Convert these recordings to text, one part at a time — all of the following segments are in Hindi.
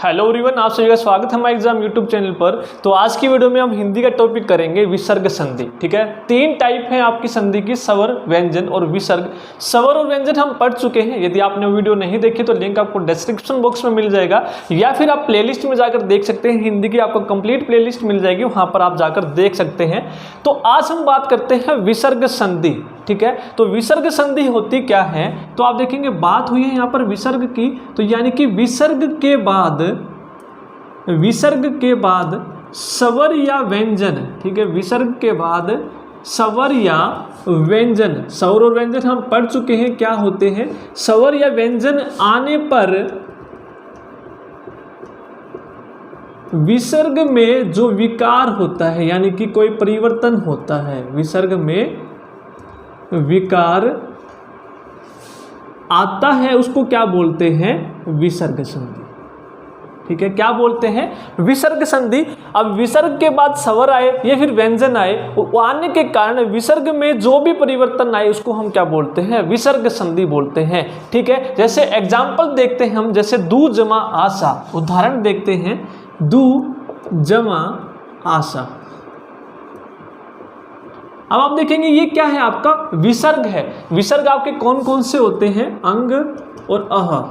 हेलो एवरीवन, आप सभी का स्वागत है हमारे एग्जाम यूट्यूब चैनल पर। तो आज की वीडियो में हम हिंदी का टॉपिक करेंगे विसर्ग संधि। ठीक है, तीन टाइप है आपकी संधि की, स्वर, व्यंजन और विसर्ग। स्वर और व्यंजन हम पढ़ चुके हैं। यदि आपने वीडियो नहीं देखी तो लिंक आपको डिस्क्रिप्शन बॉक्स में मिल जाएगा, या फिर आप प्लेलिस्ट में जाकर देख सकते हैं। हिंदी की आपको कंप्लीट प्लेलिस्ट मिल जाएगी, वहां पर आप जाकर देख सकते हैं। तो आज हम बात करते हैं विसर्ग संधि। ठीक है, तो विसर्ग संधि होती क्या है, तो आप देखेंगे बात हुई है यहाँ पर विसर्ग की। तो यानी कि विसर्ग के बाद स्वर या व्यंजन। ठीक है, विसर्ग के बाद स्वर या व्यंजन। स्वर और व्यंजन हम पढ़ चुके हैं क्या होते हैं। स्वर या व्यंजन आने पर विसर्ग में जो विकार होता है, यानी कि कोई परिवर्तन होता है, विसर्ग में विकार आता है, उसको क्या बोलते हैं, विसर्ग संधि। ठीक है, क्या बोलते हैं, विसर्ग संधि। अब विसर्ग के बाद स्वर आए या फिर व्यंजन आए, आने के कारण विसर्ग में जो भी परिवर्तन आए उसको हम क्या बोलते हैं, विसर्ग संधि बोलते हैं। ठीक है, जैसे एग्जाम्पल देखते हैं हम, जैसे दू जमा आशा, उदाहरण देखते हैं, दू जमा आशा। अब आप देखेंगे ये क्या है, आपका विसर्ग है। विसर्ग आपके कौन कौन से होते हैं, अंग और अह,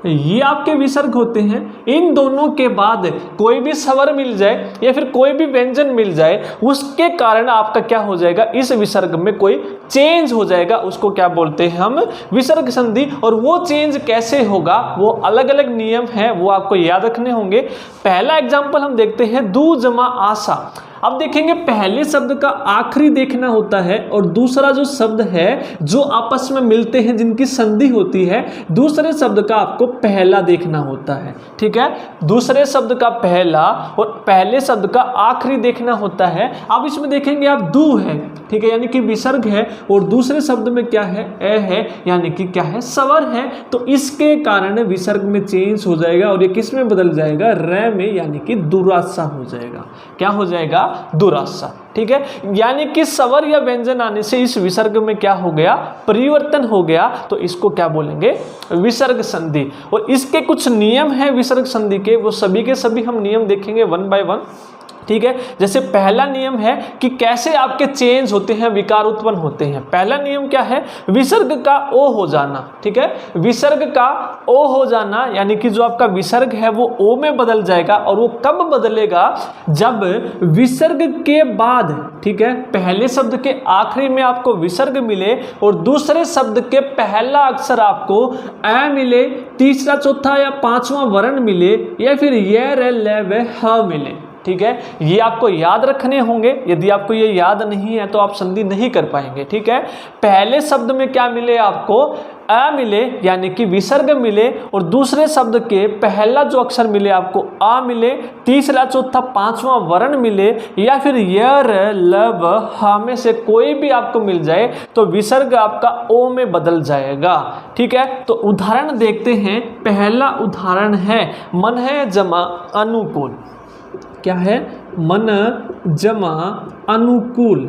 ये आपके विसर्ग होते हैं। इन दोनों के बाद कोई भी स्वर मिल जाए या फिर कोई भी व्यंजन मिल जाए, उसके कारण आपका क्या हो जाएगा, इस विसर्ग में कोई चेंज हो जाएगा, उसको क्या बोलते हैं हम, विसर्ग संधि। और वो चेंज कैसे होगा, वो अलग अलग नियम है, वो आपको याद रखने होंगे। पहला एग्जाम्पल हम देखते हैं, दू जमा आशा। अब देखेंगे पहले शब्द का आखिरी देखना होता है, और दूसरा जो शब्द है जो आपस में मिलते हैं, जिनकी संधि होती है, दूसरे शब्द का आपको पहला देखना होता है। ठीक है, दूसरे शब्द का पहला और पहले शब्द का आखिरी देखना होता है। अब इसमें देखेंगे आप दू है, ठीक है, यानी कि विसर्ग है, और दूसरे शब्द में क्या है, ए है, यानी कि क्या है, स्वर है। तो इसके कारण विसर्ग में चेंज हो जाएगा, और ये किस में बदल जाएगा, रे में, यानी कि दुरासा हो जाएगा। क्या हो जाएगा, दुरासा। ठीक है, यानी कि स्वर या व्यंजन आने से इस विसर्ग में क्या हो गया, परिवर्तन हो गया, तो इसको क्या बोलेंगे, विसर्ग संधि। और इसके कुछ नियम हैं विसर्ग संधि के, वो सभी के सभी हम नियम देखेंगे वन बाय वन। ठीक है, जैसे पहला नियम है कि कैसे आपके चेंज होते हैं, विकार उत्पन्न होते हैं। पहला नियम क्या है, विसर्ग का ओ हो जाना। ठीक है, विसर्ग का ओ हो जाना, यानी कि जो आपका विसर्ग है वो ओ में बदल जाएगा। और वो कब बदलेगा, जब विसर्ग के बाद, ठीक है, पहले शब्द के आखिरी में आपको विसर्ग मिले और दूसरे शब्द के पहला अक्षर आपको ए मिले, तीसरा चौथा या पांचवा वर्ण मिले, या फिर ये रे ले वे ह मिले। ठीक है, ये आपको याद रखने होंगे। यदि आपको ये याद नहीं है तो आप संधि नहीं कर पाएंगे। ठीक है, पहले शब्द में क्या मिले, आपको अ मिले, यानी कि विसर्ग मिले, और दूसरे शब्द के पहला जो अक्षर मिले आपको आ मिले, तीसरा चौथा पांचवा वर्ण मिले, या फिर यर लब हा में से कोई भी आपको मिल जाए, तो विसर्ग आपका ओ में बदल जाएगा। ठीक है, तो उदाहरण देखते हैं। पहला उदाहरण है, मन है जमा अनुकूल। क्या है, मन जमा अनुकूल।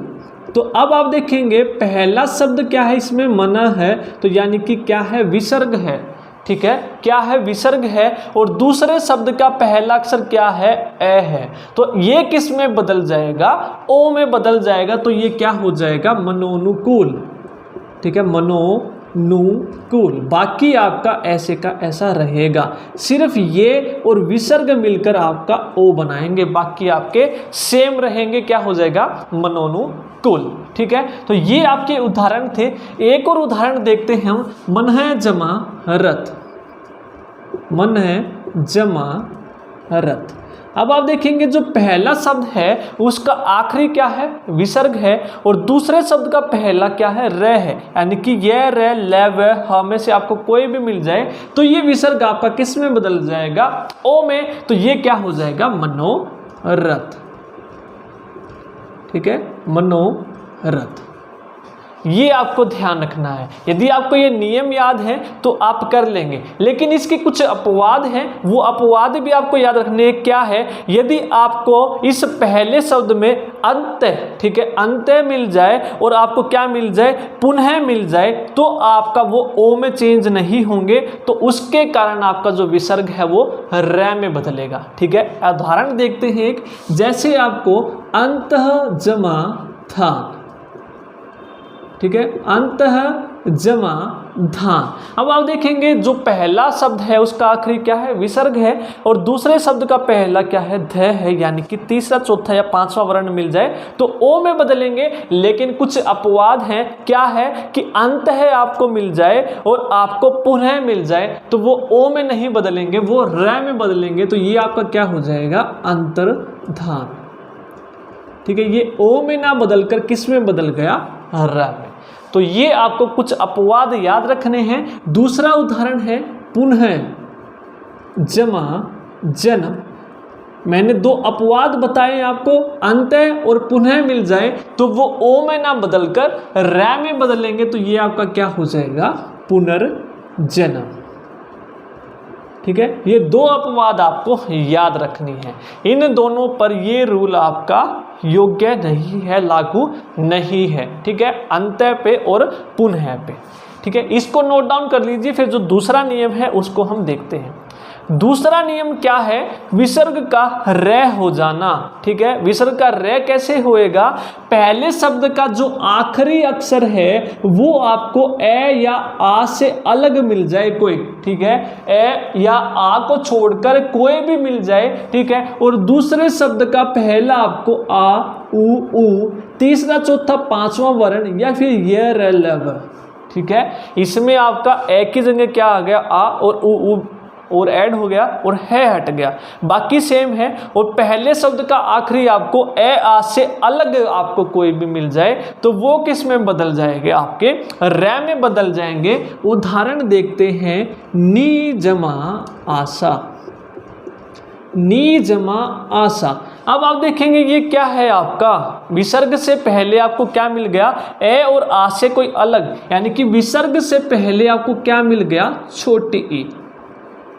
तो अब आप देखेंगे पहला शब्द क्या है, इसमें मना है, तो यानी कि क्या है, विसर्ग है। ठीक है, क्या है, विसर्ग है, और दूसरे शब्द का पहला अक्षर क्या है, ए है, तो ये किस में बदल जाएगा, ओ में बदल जाएगा। तो ये क्या हो जाएगा, मनोनुकूल। ठीक है, मनोनुकूल। बाकी आपका ऐसे का ऐसा रहेगा, सिर्फ ये और विसर्ग मिलकर आपका ओ बनाएंगे, बाकी आपके सेम रहेंगे। क्या हो जाएगा, मनोनुकूल। ठीक है, तो ये आपके उदाहरण थे। एक और उदाहरण देखते हैं हम, मन है जमा रथ। मन है जमा रथ। अब आप देखेंगे जो पहला शब्द है उसका आखिरी क्या है, विसर्ग है, और दूसरे शब्द का पहला क्या है, रे है, यानी कि ये रे ले वे ह में से आपको कोई भी मिल जाए तो ये विसर्ग आपका किस में बदल जाएगा, ओ में। तो ये क्या हो जाएगा, मनोरथ। ठीक है, मनोरथ। ये आपको ध्यान रखना है। यदि आपको ये नियम याद है तो आप कर लेंगे, लेकिन इसके कुछ अपवाद हैं, वो अपवाद भी आपको याद रखने हैं। क्या है? यदि आपको इस पहले शब्द में अंत, ठीक है, अंत मिल जाए और आपको क्या मिल जाए, पुनः मिल जाए, तो आपका वो ओ में चेंज नहीं होंगे, तो उसके कारण आपका जो विसर्ग है वो रै में बदलेगा। ठीक है, उदाहरण देखते हैं एक, जैसे आपको अंतः जमा धान, ठीक है, अंतः जमा धान। अब आप देखेंगे जो पहला शब्द है उसका आखिरी क्या है, विसर्ग है, और दूसरे शब्द का पहला क्या है, ध है, यानी कि तीसरा, चौथा या पांचवा वर्ण मिल जाए तो ओ में बदलेंगे। लेकिन कुछ अपवाद हैं। क्या है कि अंत है आपको मिल जाए और आपको पुनः मिल जाए तो वो ओ में नहीं बदलेंगे, वो र में बदलेंगे। तो ये आपका क्या हो जाएगा, अंतर्धान। ठीक है, ये ओ में ना बदलकर किस में बदल गया, र में। तो ये आपको कुछ अपवाद याद रखने हैं। दूसरा उदाहरण है पुनः जमा जन्म। मैंने दो अपवाद बताए आपको, अंत और पुनः मिल जाए तो वो ओ में ना बदलकर रै में बदलेंगे, तो ये आपका क्या हो जाएगा, पुनर्जन्म। ठीक है, ये दो अपवाद आपको याद रखनी है। इन दोनों पर ये रूल आपका योग्य नहीं है, लागू नहीं है। ठीक है, अंत पे और पुनः पे। ठीक है, इसको नोट डाउन कर लीजिए। फिर जो दूसरा नियम है उसको हम देखते हैं। दूसरा नियम क्या है, विसर्ग का रै हो जाना। ठीक है, विसर्ग का रै कैसे होएगा, पहले शब्द का जो आखिरी अक्षर है वो आपको ए या आ से अलग मिल जाए कोई। ठीक है, ए या आ को छोड़कर कोई भी मिल जाए। ठीक है, और दूसरे शब्द का पहला आपको आ, उ, तीसरा, चौथा, पांचवा वर्ण या फिर ये र, ल। ठीक है, इसमें आपका ए की जगह क्या आ गया, आ और उ और ऐड हो गया और है हट गया, बाकी सेम है। और पहले शब्द का आखिरी आपको ए आ से अलग आपको कोई भी मिल जाए तो वो किस में बदल जाएंगे, आपके रै में बदल जाएंगे। उदाहरण देखते हैं, नी जमा आशा, नी जमा आशा। अब आप देखेंगे ये क्या है, आपका विसर्ग से पहले आपको क्या मिल गया, ए और आ से कोई अलग, यानी कि विसर्ग से पहले आपको क्या मिल गया, छोटी ई।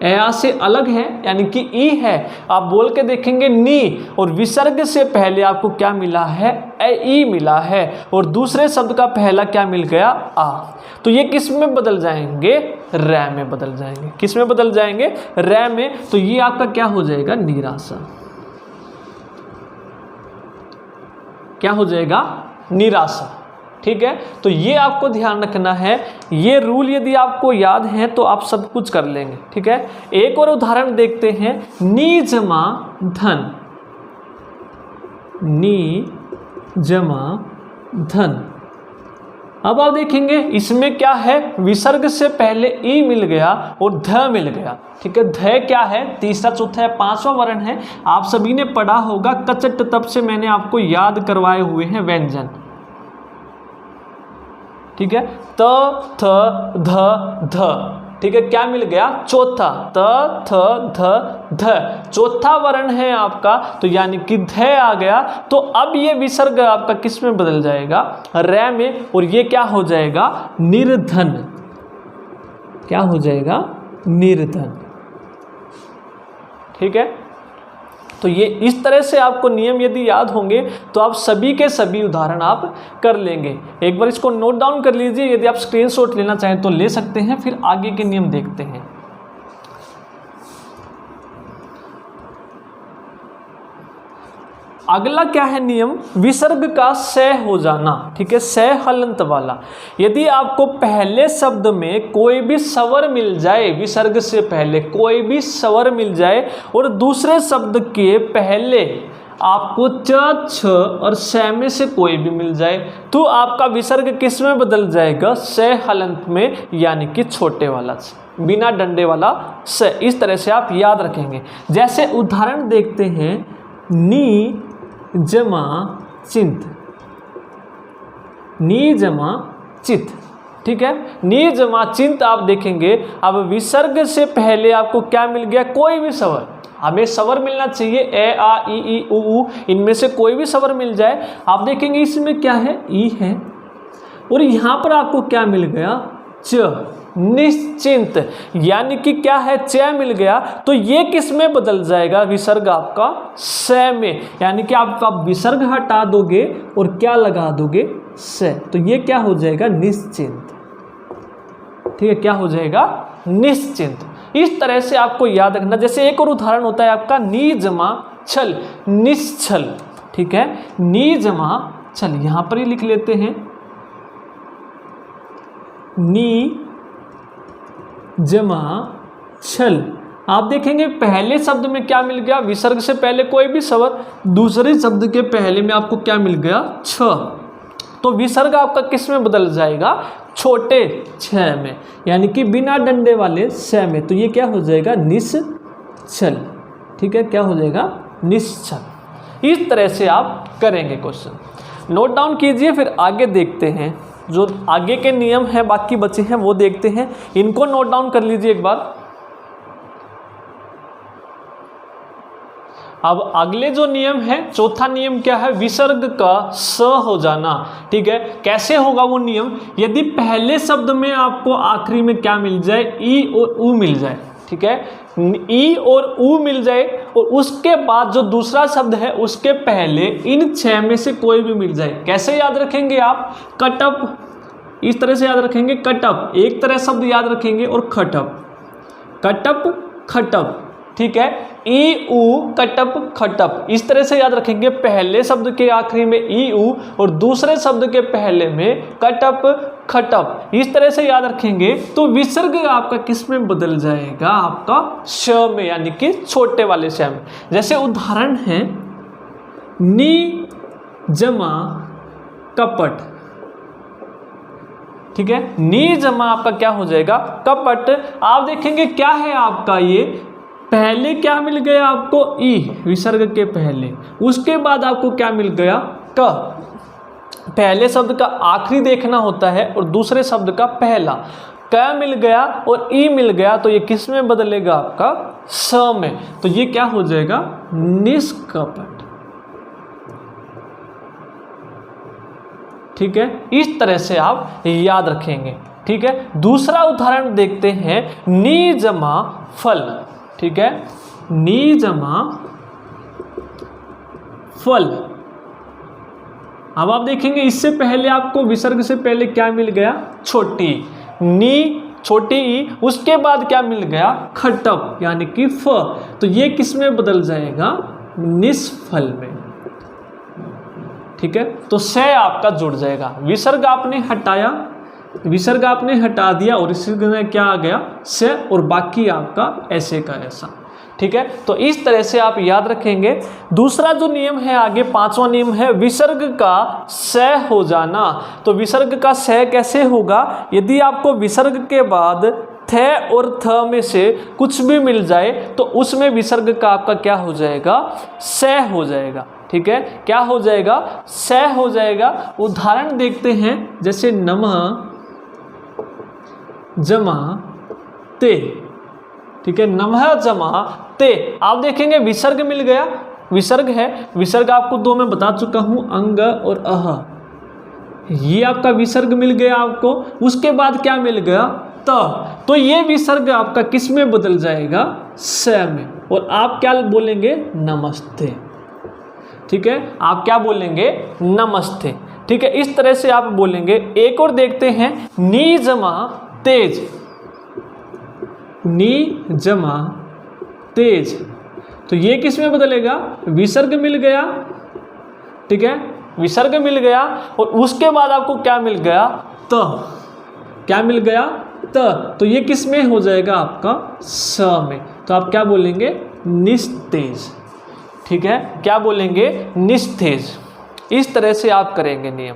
ए आ से अलग है यानी कि ई है। आप बोल के देखेंगे नी, और विसर्ग से पहले आपको क्या मिला है, ए ई मिला है, और दूसरे शब्द का पहला क्या मिल गया, आ। तो ये किस में बदल जाएंगे, रै में बदल जाएंगे। किस में बदल जाएंगे, रै में। तो ये आपका क्या हो जाएगा, निराशा। क्या हो जाएगा, निराशा। ठीक है, तो ये आपको ध्यान रखना है। ये रूल यदि आपको याद है तो आप सब कुछ कर लेंगे। ठीक है, एक और उदाहरण देखते हैं, नी जमा धन, नी जमा धन। अब आप देखेंगे इसमें क्या है, विसर्ग से पहले ई मिल गया और ध मिल गया। ठीक है, ध क्या है, तीसरा, चौथा या पांचवा वर्ण है। आप सभी ने पढ़ा होगा कचट, तब से मैंने आपको याद करवाए हुए हैं व्यंजन। ठीक है, त, थ, ध, ध। ठीक है, क्या मिल गया, चौथा, त, थ, ध, ध, चौथा वर्ण है आपका, तो यानी कि ध आ गया। तो अब ये विसर्ग आपका किस में बदल जाएगा, रै में, और ये क्या हो जाएगा, निर्धन। क्या हो जाएगा, निर्धन। ठीक है, तो ये इस तरह से आपको नियम यदि याद होंगे तो आप सभी के सभी उदाहरण आप कर लेंगे। एक बार इसको नोट डाउन कर लीजिए, यदि आप स्क्रीनशॉट लेना चाहें तो ले सकते हैं। फिर आगे के नियम देखते हैं। अगला क्या है नियम, विसर्ग का स हो जाना। ठीक है, स हलंत वाला। यदि आपको पहले शब्द में कोई भी स्वर मिल जाए, विसर्ग से पहले कोई भी स्वर मिल जाए, और दूसरे शब्द के पहले आपको च, छ और स में से कोई भी मिल जाए, तो आपका विसर्ग किस में बदल जाएगा, स हलंत में, यानी कि छोटे वाला स, बिना डंडे वाला स। इस तरह से आप याद रखेंगे। जैसे उदाहरण देखते हैं, नी जमा चिंत, नी जमा चित। ठीक है, नी जमा चिंत आप देखेंगे। अब विसर्ग से पहले आपको क्या मिल गया, कोई भी स्वर, हमें स्वर मिलना चाहिए, ए आ ई उ, इनमें से कोई भी स्वर मिल जाए। आप देखेंगे इसमें क्या है, ई है, और यहाँ पर आपको क्या मिल गया, च, निश्चिंत, यानी कि क्या है, च मिल गया, तो ये किस में बदल जाएगा, विसर्ग आपका स में, यानी कि आप विसर्ग हटा दोगे और क्या लगा दोगे, स, तो ये क्या हो जाएगा, निश्चिंत। ठीक है, क्या हो जाएगा, निश्चिंत। इस तरह से आपको याद रखना। जैसे एक और उदाहरण होता है आपका नी जमा छल, निश्चल। ठीक है, नी जमा छल, यहां पर ही लिख लेते हैं, नी जमा छल। आप देखेंगे पहले शब्द में क्या मिल गया, विसर्ग से पहले कोई भी शब्द, दूसरे शब्द के पहले में आपको क्या मिल गया, छ, तो विसर्ग आपका किस में बदल जाएगा, छोटे छ में, यानी कि बिना डंडे वाले स में, तो ये क्या हो जाएगा, निश्चल। ठीक है, क्या हो जाएगा, निश्चल। इस तरह से आप करेंगे क्वेश्चन। नोट डाउन कीजिए, फिर आगे देखते हैं। जो आगे के नियम हैं बाकी बचे हैं वो देखते हैं, इनको नोट डाउन कर लीजिए एक बार। अब अगले जो नियम है, चौथा नियम क्या है, विसर्ग का स हो जाना। ठीक है, कैसे होगा वो नियम, यदि पहले शब्द में आपको आखिरी में क्या मिल जाए, ई और ऊ मिल जाए। ठीक है, ई और ऊ मिल जाए और उसके बाद जो दूसरा शब्द है उसके पहले इन छह में से कोई भी मिल जाए। कैसे याद रखेंगे आप, कटअप, इस तरह से याद रखेंगे, कटअप एक तरह शब्द याद रखेंगे और खटअप, कटअप खटअप। ठीक है, ई ऊ कटअप खटअप, इस तरह से याद रखेंगे। पहले शब्द के आखिरी में ई ऊ और दूसरे शब्द के पहले में कटअप खटअप, इस तरह से याद रखेंगे। तो विसर्ग आपका किस में बदल जाएगा, आपका श में, यानी कि छोटे वाले श में। जैसे उदाहरण है, नी जमा कपट। ठीक है, नी जमा आपका क्या हो जाएगा, कपट। आप देखेंगे क्या है आपका, ये पहले क्या मिल गया आपको, ई विसर्ग के पहले, उसके बाद आपको क्या मिल गया, क। पहले शब्द का आखिरी देखना होता है और दूसरे शब्द का पहला, क मिल गया और ई मिल गया, तो ये किस में बदलेगा, आपका स में, तो ये क्या हो जाएगा, निष्कपट। ठीक है, इस तरह से आप याद रखेंगे। ठीक है, दूसरा उदाहरण देखते हैं, नी जमा फल। ठीक है, नी जमा फल। अब आप देखेंगे इससे पहले आपको विसर्ग से पहले क्या मिल गया, छोटी नी, छोटी ई, उसके बाद क्या मिल गया, खटअप, यानी कि फ, तो ये किस में बदल जाएगा, निष्फल में। ठीक है, तो स आपका जुड़ जाएगा। विसर्ग आपने हटाया, विसर्ग आपने हटा दिया और इसी में क्या आ गया, स, और बाकी आपका ऐसे का ऐसा। ठीक है, तो इस तरह से आप याद रखेंगे। दूसरा जो नियम है आगे, पांचवा नियम है, विसर्ग का स हो जाना। तो विसर्ग का स कैसे होगा, यदि आपको विसर्ग के बाद थ और थ में से कुछ भी मिल जाए तो उसमें विसर्ग का आपका क्या हो जाएगा, स हो जाएगा। ठीक है, क्या हो जाएगा, स हो जाएगा। उदाहरण देखते हैं, जैसे नमः जमा ते। ठीक है, नमः जमा ते, आप देखेंगे विसर्ग मिल गया, विसर्ग है, विसर्ग आपको दो में बता चुका हूं, अंग और अह, ये आपका विसर्ग मिल गया आपको। उसके बाद क्या मिल गया, त, तो ये विसर्ग आपका किस में बदल जाएगा, स में, और आप क्या बोलेंगे, नमस्ते। ठीक है, आप क्या बोलेंगे, नमस्ते। ठीक है, इस तरह से आप बोलेंगे। एक और देखते हैं, नी जमा तेज, नी जमा तेज, तो ये किस में बदलेगा, विसर्ग मिल गया। ठीक है, विसर्ग मिल गया और उसके बाद आपको क्या मिल गया, त, क्या मिल गया, त, तो ये किस में हो जाएगा, आपका स में, तो आप क्या बोलेंगे, निस्तेज। ठीक है, क्या बोलेंगे, निस्तेज। इस तरह से आप करेंगे नियम।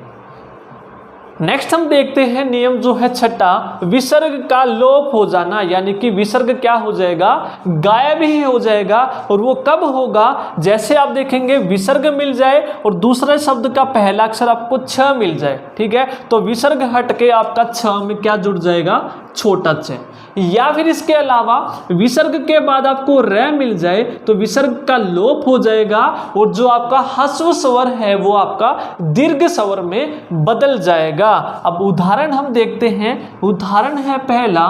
नेक्स्ट हम देखते हैं नियम जो है छठा, विसर्ग का लोप हो जाना, यानी कि विसर्ग क्या हो जाएगा, गायब ही हो जाएगा। और वो कब होगा, जैसे आप देखेंगे विसर्ग मिल जाए और दूसरे शब्द का पहला अक्षर आपको छ मिल जाए। ठीक है, तो विसर्ग हट के आपका छ में क्या जुड़ जाएगा, छोटा च, या फिर इसके अलावा विसर्ग के बाद आपको र मिल जाए तो विसर्ग का लोप हो जाएगा और जो आपका ह्रस्व स्वर है वो आपका दीर्घ स्वर में बदल जाएगा। अब उदाहरण हम देखते हैं। उदाहरण है पहला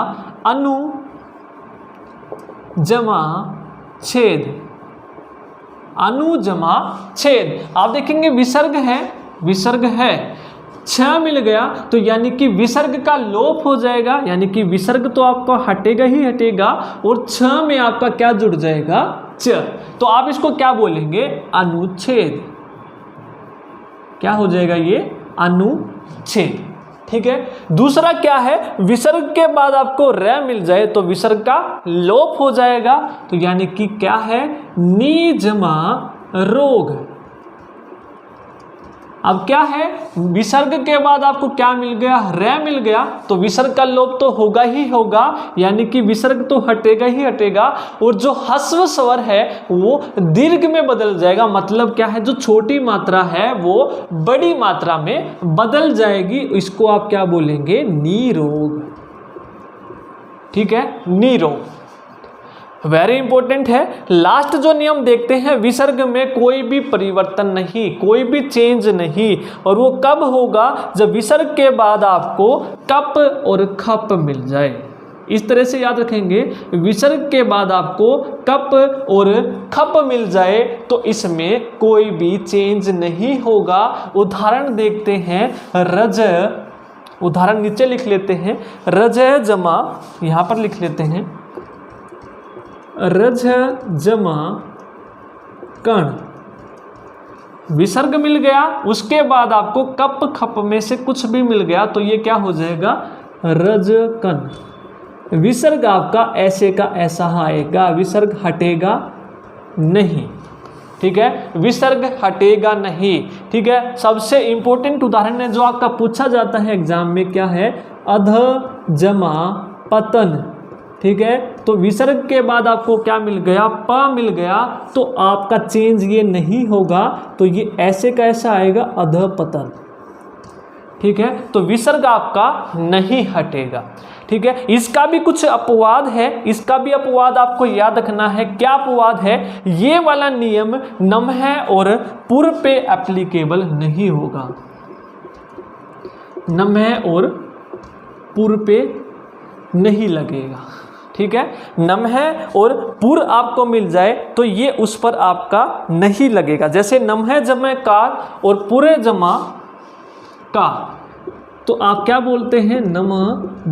अनु जमा छेद, अनु जमा छेद। आप देखेंगे विसर्ग है, छ मिल गया तो यानी कि विसर्ग का लोप हो जाएगा, यानी कि विसर्ग तो आपका हटेगा ही हटेगा और छ में आपका क्या जुड़ जाएगा, च। तो आप इसको क्या बोलेंगे, अनुच्छेद। क्या हो जाएगा ये, अनुच्छेद। ठीक है। दूसरा क्या है, विसर्ग के बाद आपको र मिल जाए तो विसर्ग का लोप हो जाएगा, तो यानी कि क्या है, नी जमा रोग। अब क्या है, विसर्ग के बाद आपको क्या मिल गया, र मिल गया, तो विसर्ग का लोप तो होगा ही होगा, यानी कि विसर्ग तो हटेगा ही हटेगा और जो ह्रस्व स्वर है वो दीर्घ में बदल जाएगा। मतलब क्या है, जो छोटी मात्रा है वो बड़ी मात्रा में बदल जाएगी। इसको आप क्या बोलेंगे, नीरोग। ठीक है, नीरोग। वेरी इंपॉर्टेंट है। लास्ट जो नियम देखते हैं, विसर्ग में कोई भी परिवर्तन नहीं, कोई भी चेंज नहीं, और वो कब होगा, जब विसर्ग के बाद आपको कप और खप मिल जाए। इस तरह से याद रखेंगे, विसर्ग के बाद आपको कप और खप मिल जाए तो इसमें कोई भी चेंज नहीं होगा। उदाहरण देखते हैं, रज, उदाहरण नीचे लिख लेते हैं, रज जमा, यहाँ पर लिख लेते हैं, रज जमा कण। विसर्ग मिल गया, उसके बाद आपको कप खप में से कुछ भी मिल गया तो ये क्या हो जाएगा, रज कण। विसर्ग आपका ऐसे का ऐसा आएगा, विसर्ग हटेगा नहीं। ठीक है, विसर्ग हटेगा नहीं। ठीक है, सबसे इंपॉर्टेंट उदाहरण है जो आपका पूछा जाता है एग्जाम में, क्या है, अध जमा पतन। ठीक है, तो विसर्ग के बाद आपको क्या मिल गया, प मिल गया, तो आपका चेंज ये नहीं होगा, तो ये ऐसे का ऐसा आएगा, अधपतन। ठीक है, तो विसर्ग आपका नहीं हटेगा। ठीक है, इसका भी कुछ अपवाद है, इसका भी अपवाद आपको याद रखना है। क्या अपवाद है, ये वाला नियम नम है और पुर पे एप्लीकेबल नहीं होगा। नम है और पुर पे नहीं लगेगा। ठीक है, नम है और पुर आपको मिल जाए तो ये उस पर आपका नहीं लगेगा। जैसे नम है जमा कार और पुरे जमा का, तो आप क्या बोलते हैं, नम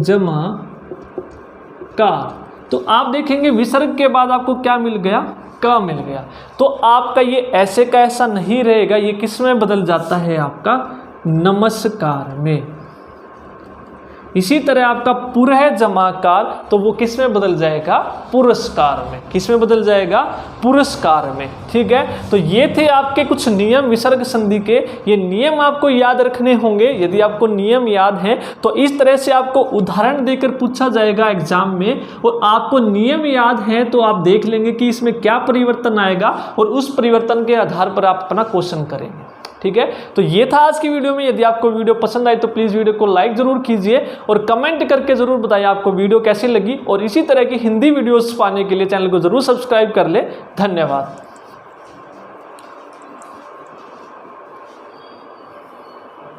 जमा का। तो आप देखेंगे विसर्ग के बाद आपको क्या मिल गया, क मिल गया, तो आपका ये ऐसे का ऐसा नहीं रहेगा, ये किस में बदल जाता है, आपका नमस्कार में। इसी तरह आपका पुर है जमाकार, तो वो किस में बदल जाएगा, पुरस्कार में। किस में बदल जाएगा, पुरस्कार में। ठीक है, तो ये थे आपके कुछ नियम विसर्ग संधि के। ये नियम आपको याद रखने होंगे। यदि आपको नियम याद हैं तो इस तरह से आपको उदाहरण देकर पूछा जाएगा एग्जाम में, और आपको नियम याद हैं तो आप देख लेंगे कि इसमें क्या परिवर्तन आएगा और उस परिवर्तन के आधार पर आप अपना क्वेश्चन करेंगे। ठीक है, तो ये था आज की वीडियो में। यदि आपको वीडियो पसंद आई तो प्लीज़ वीडियो को लाइक ज़रूर कीजिए और कमेंट करके ज़रूर बताइए आपको वीडियो कैसी लगी, और इसी तरह की हिंदी वीडियोस पाने के लिए चैनल को ज़रूर सब्सक्राइब कर ले। धन्यवाद।